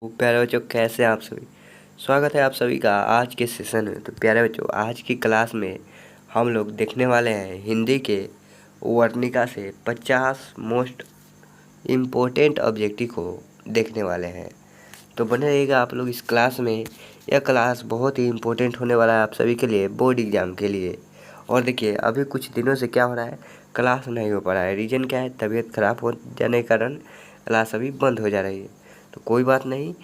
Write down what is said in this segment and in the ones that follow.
प्यारे बच्चों, कैसे हैं आप सभी। स्वागत है आप सभी का आज के सेशन में। तो प्यारे बच्चों, आज की क्लास में हम लोग देखने वाले हैं हिंदी के वर्णिका से 50 मोस्ट इम्पोर्टेंट ऑब्जेक्टिव को देखने वाले हैं। तो बने रहिएगा आप लोग इस क्लास में। यह क्लास बहुत ही इम्पोर्टेंट होने वाला है आप सभी के लिए, बोर्ड एग्जाम के लिए। और देखिए, अभी कुछ दिनों से क्या हो रहा है, क्लास नहीं हो पा रहा है। रीज़न क्या है, तबीयत खराब हो जाने के कारण क्लास अभी बंद हो जा रही है। तो कोई बात नहीं,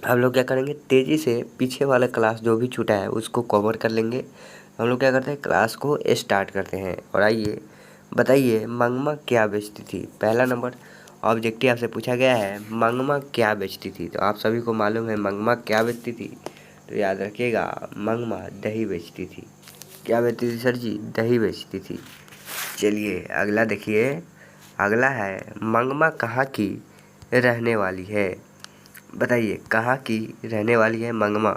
हम लोग क्या करेंगे, तेज़ी से पीछे वाला क्लास जो भी छूटा है उसको कवर कर लेंगे। हम लोग क्या करते हैं, क्लास को स्टार्ट करते हैं। और आइए बताइए, मंगमा क्या बेचती थी। पहला नंबर ऑब्जेक्टिव आपसे पूछा गया है, मंगमा क्या बेचती थी। तो आप सभी को मालूम है मंगमा क्या बेचती थी। तो याद रखिएगा, मंगमा दही बेचती थी। क्या बेचती थी सर जी? दही बेचती थी। चलिए अगला देखिए। अगला है, मंगमा कहाँ की रहने वाली है। बताइए, कहाँ की रहने वाली है मंगमा?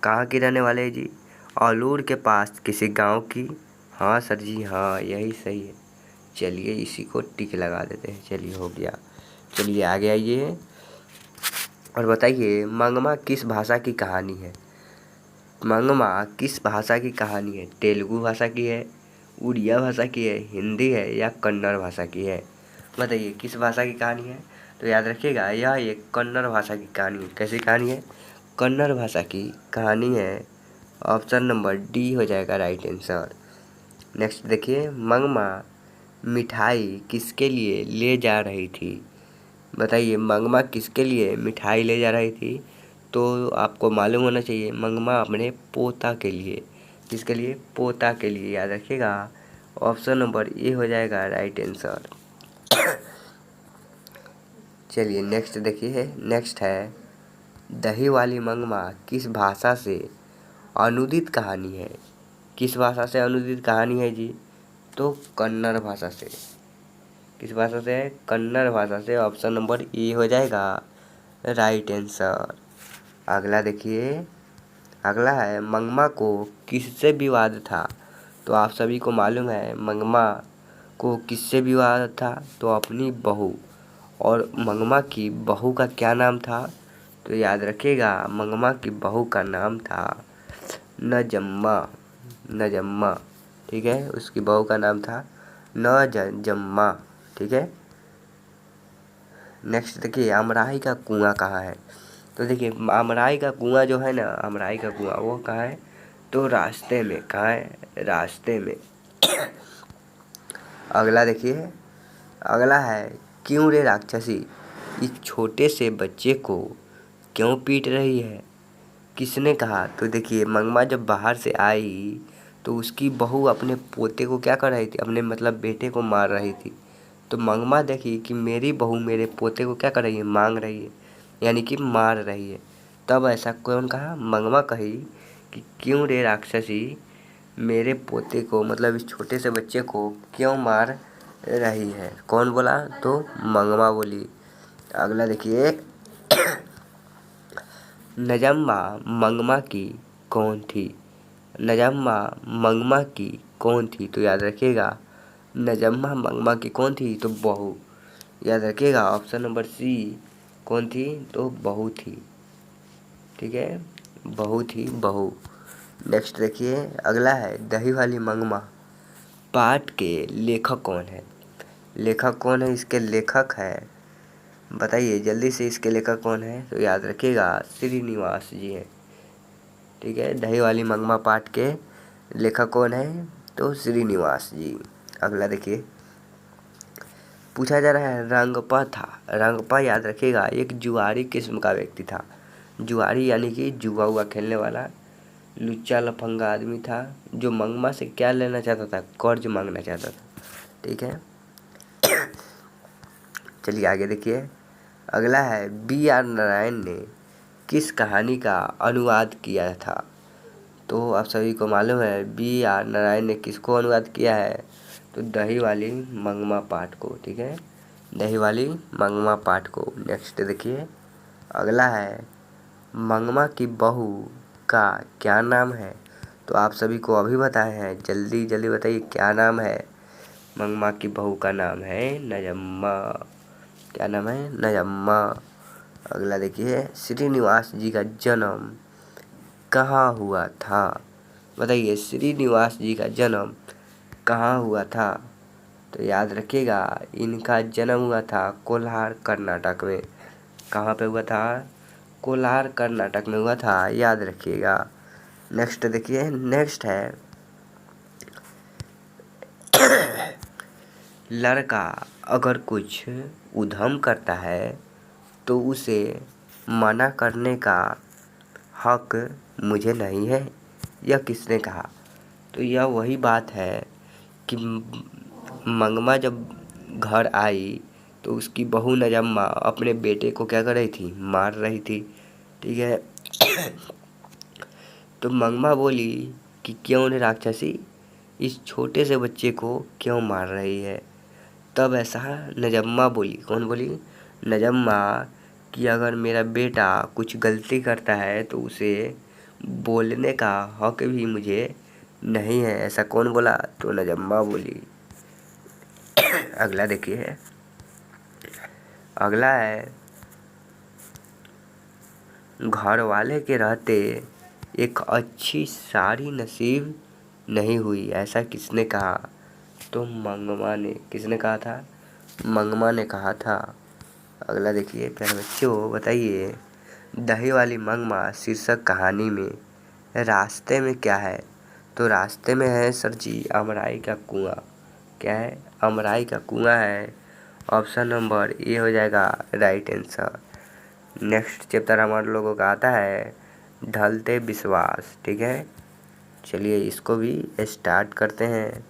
कहाँ की रहने वाले है जी? औलूर के पास किसी गांव की। हाँ सर जी, हाँ यही सही है। चलिए इसी को टिक लगा देते हैं। चलिए हो गया। चलिए आगे आइए और बताइए, मंगमा किस भाषा की कहानी है। मंगमा किस भाषा की कहानी है? तेलुगु भाषा की है, उड़िया भाषा की है, हिंदी है या कन्नड़ भाषा की है। बताइए किस भाषा की कहानी है। तो याद रखिएगा, यह एक कन्नड़ भाषा की कहानी है। कैसी कहानी है? कन्नड़ भाषा की कहानी है। ऑप्शन नंबर डी हो जाएगा राइट आंसर। नेक्स्ट देखिए, मंगमा मिठाई किसके लिए ले जा रही थी। बताइए, मंगमा किसके लिए मिठाई ले जा रही थी। तो आपको मालूम होना चाहिए, मंगमा अपने पोता के लिए। किसके लिए? पोता के लिए। याद रखिएगा, ऑप्शन नंबर ए हो जाएगा राइट आंसर। चलिए नेक्स्ट देखिए। नेक्स्ट है, दही वाली मंगमा किस भाषा से अनुदित कहानी है। किस भाषा से अनुदित कहानी है जी? तो कन्नड़ भाषा से। किस भाषा से? कन्नड़ भाषा से। ऑप्शन नंबर ए हो जाएगा राइट आंसर। अगला देखिए। अगला है, मंगमा को किससे विवाद था। तो आप सभी को मालूम है मंगमा को किससे विवाद था। तो अपनी बहू। और मंगमा की बहू का क्या नाम था। तो याद रखिएगा, मंगमा की बहू का नाम था नजम्मा। नजम्मा, ठीक है। उसकी बहू का नाम था नजम्मा, ठीक है। नेक्स्ट देखिए, अमराई का कुआं कहाँ है। तो देखिए, अमराई का कुआं जो है ना, अमराई का कुआं वो कहाँ है। तो रास्ते में। कहाँ है? रास्ते में। अगला देखिए। अगला है, क्यों रे राक्षसी इस छोटे से बच्चे को क्यों पीट रही है। किसने कहा। तो देखिए, मंगमा जब बाहर से आई तो उसकी बहू अपने पोते को क्या कर रही थी, अपने मतलब बेटे को मार रही थी। तो मंगमा देखी कि मेरी बहू मेरे पोते को क्या कर रही है, मांग रही है, यानी कि मार रही है। तब ऐसा कौन कहा? मंगमा कही कि क्यों रे राक्षसी मेरे पोते को, मतलब इस छोटे से बच्चे को क्यों मार रही है। कौन बोला? तो मंगमा बोली। अगला देखिए। नजम्मा मंगमा की कौन थी। नजम्मा मंगमा की कौन थी। तो याद रखिएगा, नजम्मा मंगमा की कौन थी। तो बहू। याद रखिएगा, ऑप्शन नंबर सी कौन थी। तो बहू थी, ठीक है। बहू थी, बहू। नेक्स्ट देखिए। अगला है, दही वाली मंगमा पाठ के लेखक कौन है। लेखक कौन है? इसके लेखक है, बताइए जल्दी से, इसके लेखक कौन है। तो याद रखिएगा, श्रीनिवास जी हैं, ठीक है। दही वाली मंगमा पाठ के लेखक कौन है। तो श्रीनिवास जी। अगला देखिए, पूछा जा रहा है, रंगपा था। रंगपा याद रखिएगा, एक जुआरी किस्म का व्यक्ति था। जुआरी यानी कि जुआ हुआ खेलने वाला लुच्चा लफंगा आदमी था, जो मंगमा से क्या लेना चाहता था, कर्ज मांगना चाहता था, ठीक है। चलिए आगे देखिए। अगला है, बी आर नारायण ने किस कहानी का अनुवाद किया था। तो आप सभी को मालूम है बी आर नारायण ने किसको अनुवाद किया है। तो दही वाली मंगमा पाठ को, ठीक है। दही वाली मंगमा पाठ को। नेक्स्ट देखिए। अगला है, मंगमा की बहू का क्या नाम है। तो आप सभी को अभी बताए हैं, जल्दी जल्दी बताइए क्या नाम है। मंगमा की बहू का नाम है नजम्मा। क्या नाम है? नजम्मा। अगला देखिए, श्रीनिवास जी का जन्म कहाँ हुआ था? बताइए, श्रीनिवास जी का जन्म कहाँ हुआ था? तो याद रखिएगा, इनका जन्म हुआ था कोलार कर्नाटक में। कहाँ पे हुआ था? कोलार कर्नाटक में हुआ था, याद रखिएगा। नेक्स्ट देखिए, नेक्स्ट है लड़का अगर कुछ उधम करता है तो उसे मना करने का हक मुझे नहीं है, यह किसने कहा? तो यह वही बात है कि मंगमा जब घर आई तो उसकी बहू नजम्मा अपने बेटे को क्या कर रही थी? मार रही थी। ठीक है। तो मंगमा बोली कि क्यों रे राक्षसी, इस छोटे से बच्चे को क्यों मार रही है? तब ऐसा नजम्मा बोली। कौन बोली? नजम्मा, कि अगर मेरा बेटा कुछ गलती करता है तो उसे बोलने का हक भी मुझे नहीं है। ऐसा कौन बोला? तो नजम्मा बोली। अगला देखिए, अगला है घर वाले के रहते एक अच्छी साड़ी नसीब नहीं हुई, ऐसा किसने कहा? तो मंगमा ने। किसने कहा था? मंगमा ने कहा था। अगला देखिए प्यारे बच्चों, बताइए, दही वाली मंगमा शीर्षक कहानी में रास्ते में क्या है? तो रास्ते में है सर जी अमराई का कुआं। क्या है? अमराई का कुआं है। ऑप्शन नंबर ए हो जाएगा राइट आंसर। नेक्स्ट चैप्टर हमारे लोगों का आता है ढलते विश्वास। ठीक है, चलिए इसको भी स्टार्ट करते हैं।